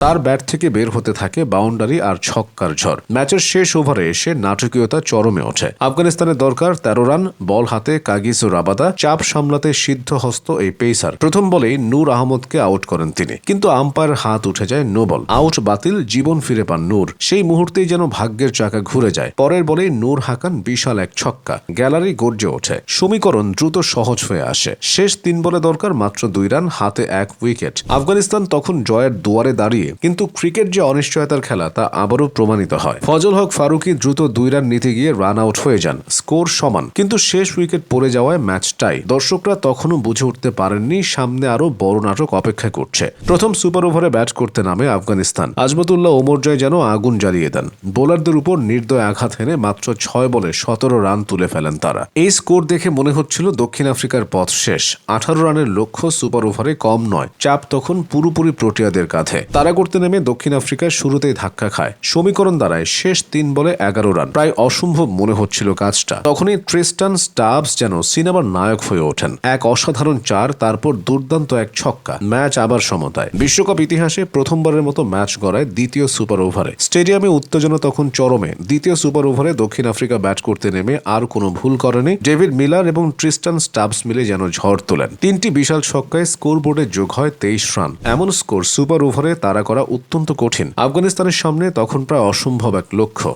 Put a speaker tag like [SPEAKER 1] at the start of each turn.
[SPEAKER 1] তার ব্যাট থেকে বের হতে থাকে বাউন্ডারি আর ছক্কার ঝড়। ম্যাচের শেষ ওভারে এসে নাটকীয়তা চরমে ওঠে। আফগানিস্তানের দরকার 13 রান, বল হাতে কাগিসো রাবাদা, চাপ সামলাতে সিদ্ধহস্ত এই পেসার। প্রথম বলেই নূর আহমদকে আউট করেন তিনি, কিন্তু আম্পায়ার হাত উঠে যায় নো বল। আউট বাতিল, জীবন ফিরে পান নূর। সেই মুহূর্তেই যেন ভাগ্যের চাকা ঘুরে যায়। পরের বলেই নূর হাকান বিশাল এক ছক্কা, গ্যালারি গর্জে ওঠে। সমীকরণ দ্রুত সহজ হয়ে আসে। শেষ 3 বলে দরকার মাত্র 2 রান, হাতে 1 উইকেট। আফগানিস্তান তখন জয়ের দুয়ারে দাঁড়িয়ে, কিন্তু ক্রিকেট যে অনিশ্চয়তার খেলা তা আবারও প্রমাণিত হয়। ফজল হক ফারুকী দ্রুত 2 রান নিতে গিয়ে রান আউট হয়ে যান। স্কোর সমান, কিন্তু শেষ উইকেট পড়ে যাওয়ায় ম্যাচ টাই। দর্শকরা তখনও বুঝে উঠতে পারেননি সামনে আরো বড় নাটক অপেক্ষা করছে। প্রথম সুপার ওভারে ব্যাট করতে নামে আফগানিস্তান। আজমতুল্লাহ ওমরজয় যেন আগুন জ্বালিয়ে দেন। বোলারদের উপর নির্দয় আঘাত হেনে মাত্র 6 বলে 17 রান তুলে ফেলেন তারা। এই স্কোর দেখে মনে হচ্ছিল দক্ষিণ আফ্রিকার পথ শেষ। 18 রানের লক্ষ্য সুপার ওভারে কম নয়। চাপ তখন পুরোপুরি প্রোটিয়াদের কাঁধে। তারা করতে নেমে দক্ষিণ আফ্রিকায় শুরুতেই ধাক্কা খায়। সমীকরণ দাঁড়ায় শেষ 3 বলে 11 রান। প্রায় অসম্ভব মনে হচ্ছিল কাজটা। তখনই ট্রিস্টান স্টাবস যেন সিনেমার নায়ক হয়ে ওঠেন। এক অসাধারণ 4, তারপর দুর্দান্ত এক ছক্কা। ম্যাচ আবার সমতায়। বিশ্বকাপ ইতিহাসে প্রথমবারের মতো ম্যাচ গড়ায় দ্বিতীয় সুপার ওভারে। স্টেডিয়ামে উত্তেজনা তখন চরমে। দ্বিতীয় সুপার ওভারে দক্ষিণ আফ্রিকা ব্যাট করতে নেমে আর কোনো ভুল করেনি। ডেভিড মিলার এবং ট্রিস্টান স্টাবস মিলে যেন ঝড় তোলেন। 3টি বিশাল ছক্কায় স্কোর বোর্ডে যোগ হয় 23 রান। এমন স্কোর সুপার ওভারে তাড়া করা অত্যন্ত কঠিন। আফগানিস্তানের সামনে তখন প্রায় অসম্ভব এক লক্ষ্য।